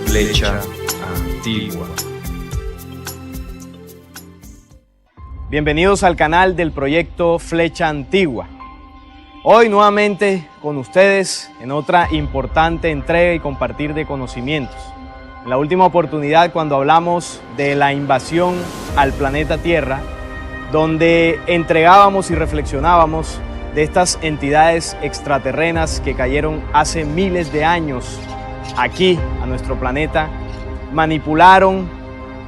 Flecha Antigua. Bienvenidos al canal del proyecto Flecha Antigua. Hoy nuevamente con ustedes en otra importante entrega y compartir de conocimientos. En la última oportunidad, cuando hablamos de la invasión al planeta Tierra, donde entregábamos y reflexionábamos de estas entidades extraterrenas que cayeron hace miles de años aquí a nuestro planeta, manipularon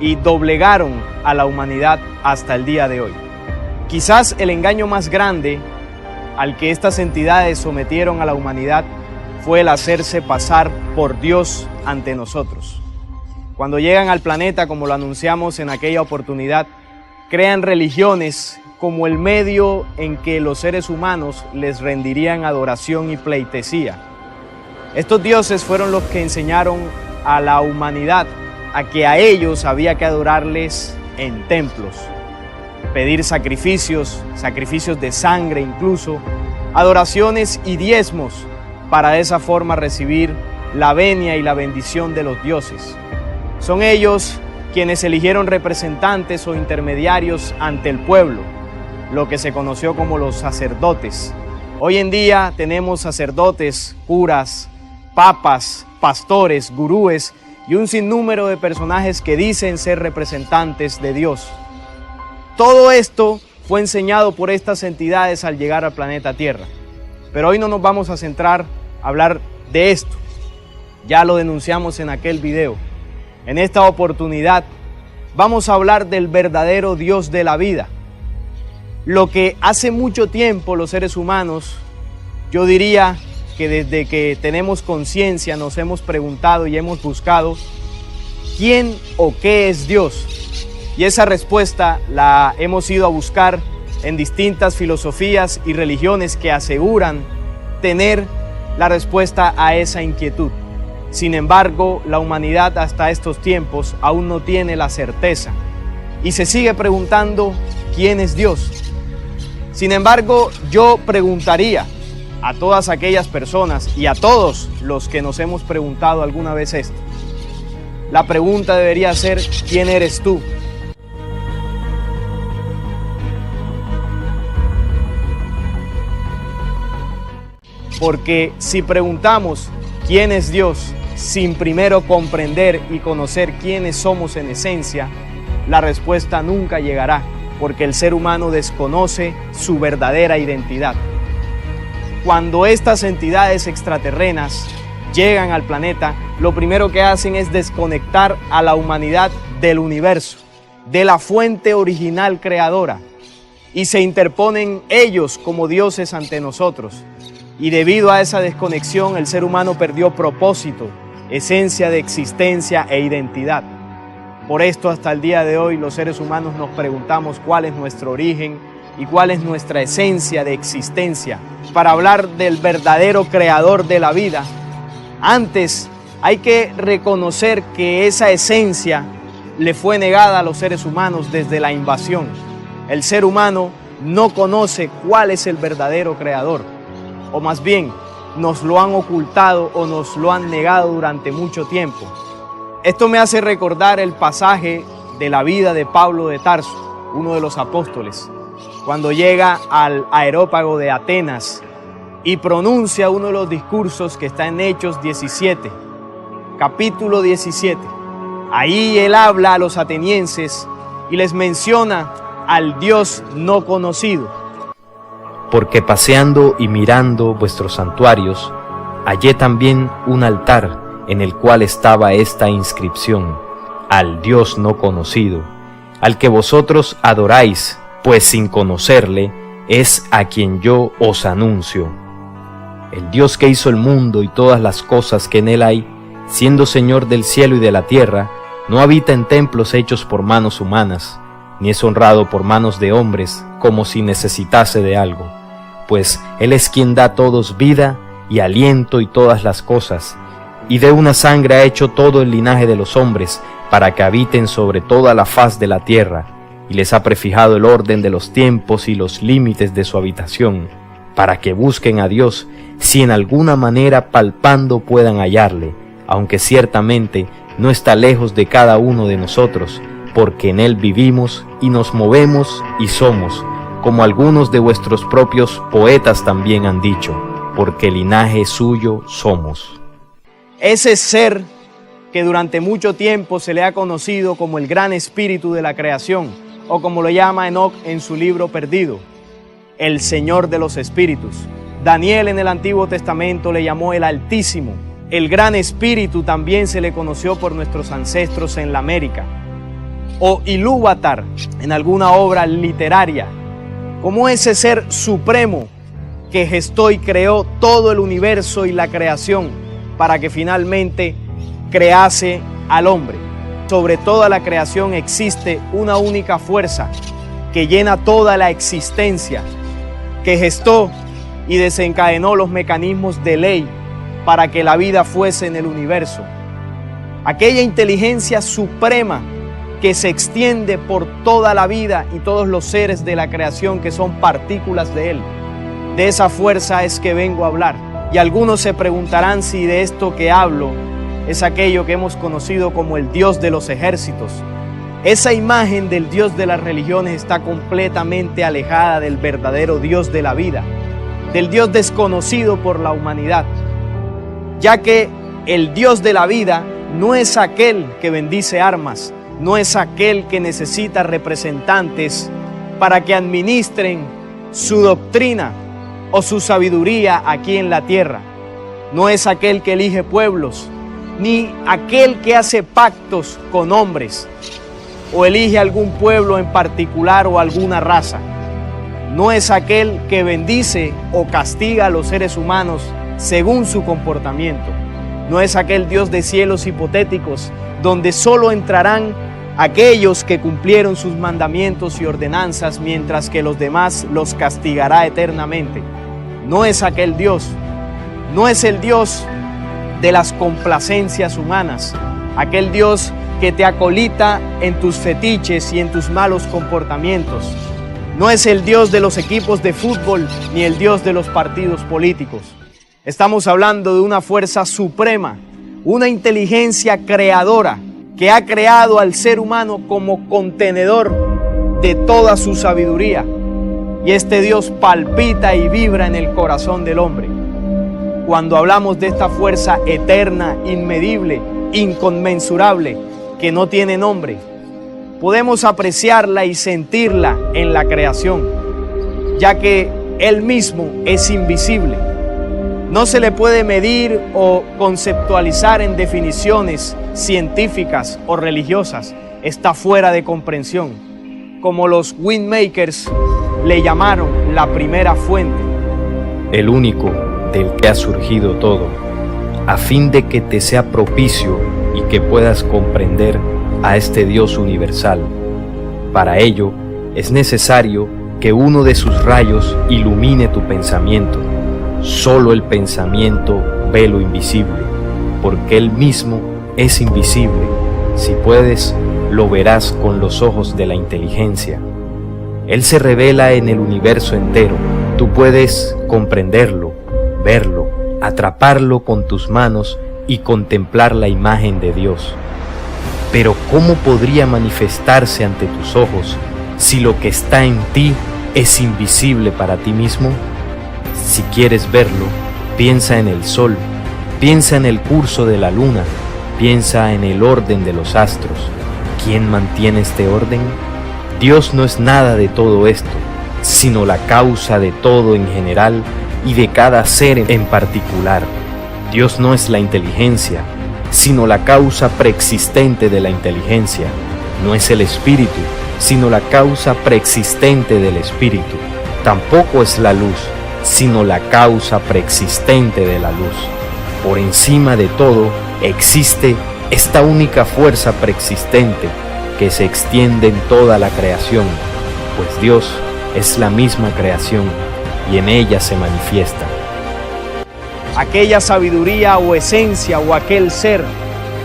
y doblegaron a la humanidad hasta el día de hoy. Quizás el engaño más grande al que estas entidades sometieron a la humanidad fue el hacerse pasar por Dios ante nosotros. Cuando llegan al planeta, como lo anunciamos en aquella oportunidad, crean religiones como el medio en que los seres humanos les rendirían adoración y pleitesía. Estos dioses fueron los que enseñaron a la humanidad a que a ellos había que adorarles en templos, pedir sacrificios de sangre incluso, adoraciones y diezmos, para de esa forma recibir la venia y la bendición de los dioses. Son ellos quienes eligieron representantes o intermediarios ante el pueblo, lo que se conoció como los sacerdotes. Hoy en día tenemos sacerdotes, curas, papas, pastores, gurúes y un sinnúmero de personajes que dicen ser representantes de Dios. Todo esto fue enseñado por estas entidades al llegar al planeta Tierra. Pero hoy no nos vamos a centrar a hablar de esto. Ya lo denunciamos en aquel video. En esta oportunidad vamos a hablar del verdadero Dios de la vida. Lo que hace mucho tiempo los seres humanos, yo diría que desde que tenemos conciencia nos hemos preguntado y hemos buscado ¿quién o qué es Dios? Y esa respuesta la hemos ido a buscar en distintas filosofías y religiones que aseguran tener la respuesta a esa inquietud. Sin embargo, la humanidad hasta estos tiempos aún no tiene la certeza y se sigue preguntando ¿quién es Dios? Sin embargo, yo preguntaría a todas aquellas personas y a todos los que nos hemos preguntado alguna vez esto. La pregunta debería ser ¿quién eres tú? Porque si preguntamos ¿quién es Dios? Sin primero comprender y conocer quiénes somos en esencia, la respuesta nunca llegará, porque el ser humano desconoce su verdadera identidad. Cuando estas entidades extraterrenas llegan al planeta, lo primero que hacen es desconectar a la humanidad del universo, de la fuente original creadora, y se interponen ellos como dioses ante nosotros. Y debido a esa desconexión, el ser humano perdió propósito, esencia de existencia e identidad. Por esto, hasta el día de hoy, los seres humanos nos preguntamos cuál es nuestro origen y cuál es nuestra esencia de existencia. Para hablar del verdadero creador de la vida, antes hay que reconocer que esa esencia le fue negada a los seres humanos desde la invasión. El ser humano no conoce cuál es el verdadero creador, o más bien, nos lo han ocultado o nos lo han negado durante mucho tiempo. Esto me hace recordar el pasaje de la vida de Pablo de Tarso, uno de los apóstoles, cuando llega al areópago de Atenas y pronuncia uno de los discursos que está en Hechos 17, capítulo 17. Ahí él habla a los atenienses y les menciona al Dios no conocido. Porque paseando y mirando vuestros santuarios, hallé también un altar en el cual estaba esta inscripción: al Dios no conocido, al que vosotros adoráis, pues sin conocerle es a quien yo os anuncio. El Dios que hizo el mundo y todas las cosas que en él hay, siendo Señor del cielo y de la tierra, no habita en templos hechos por manos humanas, ni es honrado por manos de hombres como si necesitase de algo, pues Él es quien da a todos vida y aliento y todas las cosas, y de una sangre ha hecho todo el linaje de los hombres, para que habiten sobre toda la faz de la tierra, y les ha prefijado el orden de los tiempos y los límites de su habitación, para que busquen a Dios, si en alguna manera palpando puedan hallarle, aunque ciertamente no está lejos de cada uno de nosotros, porque en Él vivimos y nos movemos y somos, como algunos de vuestros propios poetas también han dicho, porque linaje suyo somos. Ese ser que durante mucho tiempo se le ha conocido como el gran espíritu de la creación, o como lo llama Enoc en su libro Perdido, el Señor de los Espíritus. Daniel en el Antiguo Testamento le llamó el Altísimo. El gran espíritu también se le conoció por nuestros ancestros en la América. O Ilúvatar en alguna obra literaria, como ese ser supremo que gestó y creó todo el universo y la creación para que finalmente crease al hombre. Sobre toda la creación existe una única fuerza que llena toda la existencia, que gestó y desencadenó los mecanismos de ley para que la vida fuese en el universo. Aquella inteligencia suprema que se extiende por toda la vida y todos los seres de la creación que son partículas de Él. De esa fuerza es que vengo a hablar. Y algunos se preguntarán si de esto que hablo es aquello que hemos conocido como el Dios de los ejércitos. Esa imagen del Dios de las religiones está completamente alejada del verdadero Dios de la vida, del Dios desconocido por la humanidad, ya que el Dios de la vida no es aquel que bendice armas, no es aquel que necesita representantes para que administren su doctrina o su sabiduría aquí en la tierra. No es aquel que elige pueblos, ni aquel que hace pactos con hombres o elige algún pueblo en particular o alguna raza. No es aquel que bendice o castiga a los seres humanos según su comportamiento. No es aquel Dios de cielos hipotéticos donde solo entrarán aquellos que cumplieron sus mandamientos y ordenanzas, mientras que los demás los castigará eternamente. No es aquel Dios. No es el Dios de las complacencias humanas, aquel Dios que te acolita en tus fetiches y en tus malos comportamientos. No es el Dios de los equipos de fútbol ni el Dios de los partidos políticos. Estamos hablando de una fuerza suprema, una inteligencia creadora que ha creado al ser humano como contenedor de toda su sabiduría. Y este Dios palpita y vibra en el corazón del hombre. Cuando hablamos de esta fuerza eterna, inmedible, inconmensurable, que no tiene nombre, podemos apreciarla y sentirla en la creación, ya que Él mismo es invisible. No se le puede medir o conceptualizar en definiciones científicas o religiosas. Está fuera de comprensión, como los Windmakers le llamaron la primera fuente. El único del que ha surgido todo, a fin de que te sea propicio y que puedas comprender a este Dios universal. Para ello es necesario que uno de sus rayos ilumine tu pensamiento. Solo el pensamiento ve lo invisible, porque Él mismo es invisible. Si puedes, lo verás con los ojos de la inteligencia. Él se revela en el universo entero. Tú puedes comprenderlo, verlo, atraparlo con tus manos y contemplar la imagen de Dios. Pero ¿cómo podría manifestarse ante tus ojos si lo que está en ti es invisible para ti mismo? Si quieres verlo, piensa en el sol, piensa en el curso de la luna, piensa en el orden de los astros. ¿Quién mantiene este orden? Dios no es nada de todo esto, sino la causa de todo en general y de cada ser en particular. Dios no es la inteligencia, sino la causa preexistente de la inteligencia. No es el espíritu, sino la causa preexistente del espíritu. Tampoco es la luz, sino la causa preexistente de la luz. Por encima de todo existe esta única fuerza preexistente que se extiende en toda la creación, pues Dios es la misma creación y en ella se manifiesta. Aquella sabiduría o esencia o aquel ser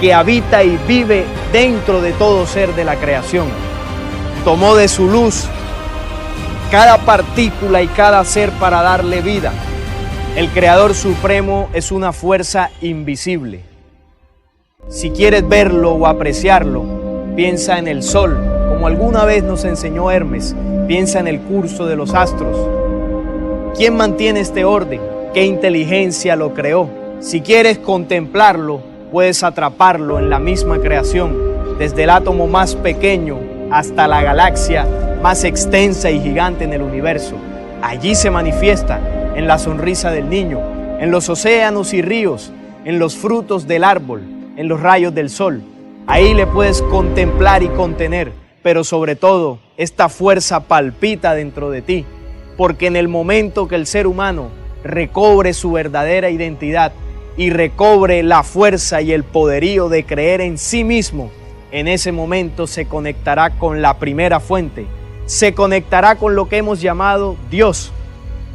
que habita y vive dentro de todo ser de la creación, tomó de su luz cada partícula y cada ser para darle vida. El Creador Supremo es una fuerza invisible. Si quieres verlo o apreciarlo, piensa en el sol, como alguna vez nos enseñó Hermes. Piensa en el curso de los astros. ¿Quién mantiene este orden? ¿Qué inteligencia lo creó? Si quieres contemplarlo, puedes atraparlo en la misma creación, desde el átomo más pequeño hasta la galaxia más extensa y gigante en el universo. Allí se manifiesta, en la sonrisa del niño, en los océanos y ríos, en los frutos del árbol, en los rayos del sol. Ahí le puedes contemplar y contener, pero sobre todo, esta fuerza palpita dentro de ti, porque en el momento que el ser humano recobre su verdadera identidad y recobre la fuerza y el poderío de creer en sí mismo, en ese momento se conectará con la primera fuente, se conectará con lo que hemos llamado Dios,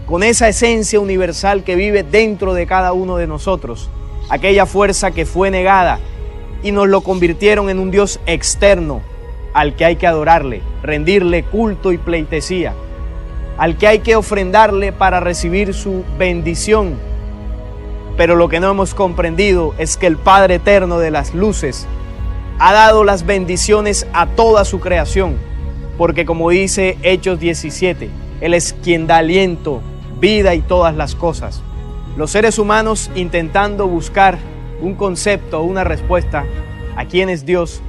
con esa esencia universal que vive dentro de cada uno de nosotros, aquella fuerza que fue negada y nos lo convirtieron en un Dios externo, al que hay que adorarle, rendirle culto y pleitesía, al que hay que ofrendarle para recibir su bendición. Pero lo que no hemos comprendido es que el Padre eterno de las luces ha dado las bendiciones a toda su creación, porque como dice Hechos 17, Él es quien da aliento, vida y todas las cosas. Los seres humanos, intentando buscar un concepto o una respuesta a quién es Dios,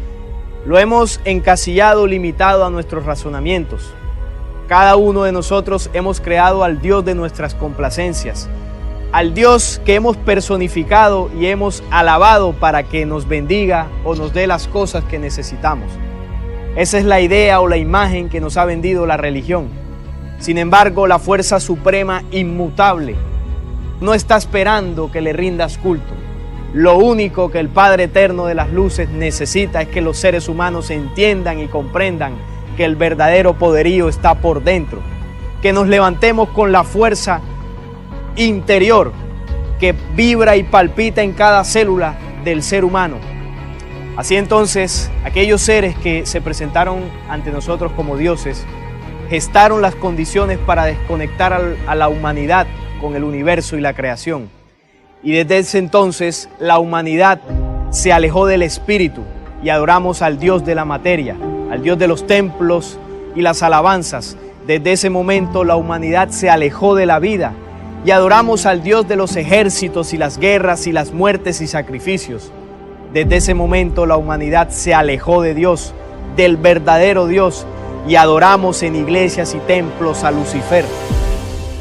lo hemos encasillado, limitado a nuestros razonamientos. Cada uno de nosotros hemos creado al Dios de nuestras complacencias, al Dios que hemos personificado y hemos alabado para que nos bendiga o nos dé las cosas que necesitamos. Esa es la idea o la imagen que nos ha vendido la religión. Sin embargo, la fuerza suprema inmutable no está esperando que le rindas culto. Lo único que el Padre eterno de las luces necesita es que los seres humanos entiendan y comprendan que el verdadero poderío está por dentro, que nos levantemos con la fuerza interior que vibra y palpita en cada célula del ser humano. Así entonces, aquellos seres que se presentaron ante nosotros como dioses, gestaron las condiciones para desconectar a la humanidad con el universo y la creación. Y desde ese entonces la humanidad se alejó del espíritu y adoramos al Dios de la materia, al Dios de los templos y las alabanzas. Desde ese momento la humanidad se alejó de la vida y adoramos al Dios de los ejércitos y las guerras y las muertes y sacrificios. Desde ese momento la humanidad se alejó de Dios, del verdadero Dios, y adoramos en iglesias y templos a Lucifer,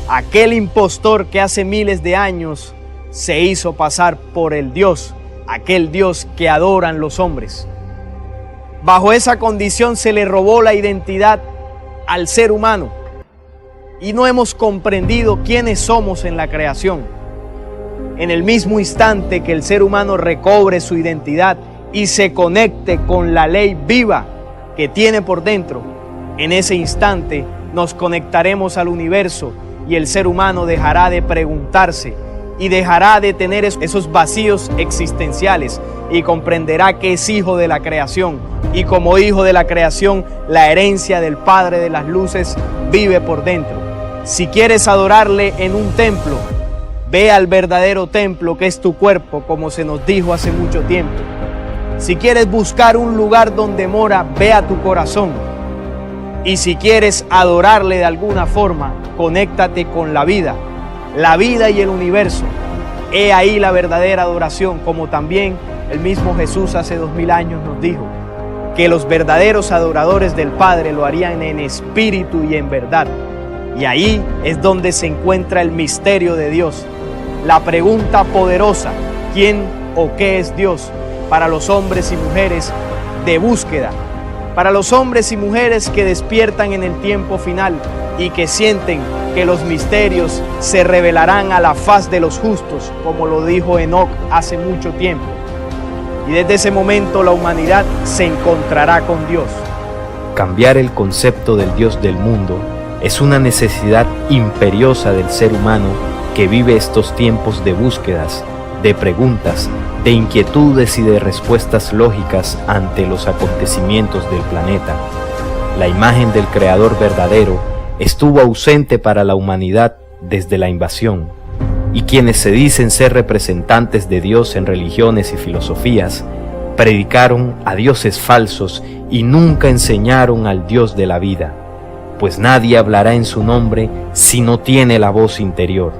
aquel impostor que hace miles de años se hizo pasar por el Dios, aquel Dios que adoran los hombres. Bajo esa condición se le robó la identidad al ser humano y no hemos comprendido quiénes somos en la creación. En el mismo instante que el ser humano recobre su identidad y se conecte con la ley viva que tiene por dentro, en ese instante nos conectaremos al universo y el ser humano dejará de preguntarse y dejará de tener esos vacíos existenciales y comprenderá que es hijo de la creación, y como hijo de la creación la herencia del Padre de las luces vive por dentro. Si quieres adorarle en un templo, ve al verdadero templo que es tu cuerpo, como se nos dijo hace mucho tiempo. Si quieres buscar un lugar donde mora, ve a tu corazón. Y si quieres adorarle de alguna forma, conéctate con la vida y el universo. He ahí la verdadera adoración, como también el mismo Jesús hace 2000 años nos dijo, que los verdaderos adoradores del Padre lo harían en espíritu y en verdad. Y ahí es donde se encuentra el misterio de Dios. La pregunta poderosa, ¿quién o qué es Dios? Para los hombres y mujeres de búsqueda, para los hombres y mujeres que despiertan en el tiempo final y que sienten que los misterios se revelarán a la faz de los justos, como lo dijo Enoc hace mucho tiempo. Y desde ese momento la humanidad se encontrará con Dios. Cambiar el concepto del Dios del mundo es una necesidad imperiosa del ser humano que vive estos tiempos de búsquedas, de preguntas, de inquietudes y de respuestas lógicas ante los acontecimientos del planeta. La imagen del Creador verdadero estuvo ausente para la humanidad desde la invasión, y quienes se dicen ser representantes de Dios en religiones y filosofías predicaron a dioses falsos y nunca enseñaron al Dios de la vida, pues nadie hablará en su nombre si no tiene la voz interior.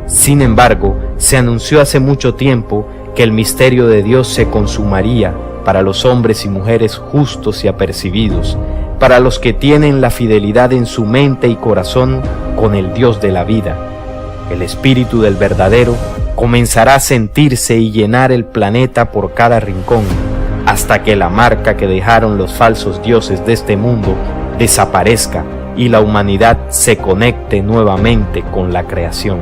Sin embargo, se anunció hace mucho tiempo que el misterio de Dios se consumaría para los hombres y mujeres justos y apercibidos, para los que tienen la fidelidad en su mente y corazón con el Dios de la vida. El Espíritu del verdadero comenzará a sentirse y llenar el planeta por cada rincón, hasta que la marca que dejaron los falsos dioses de este mundo desaparezca y la humanidad se conecte nuevamente con la creación.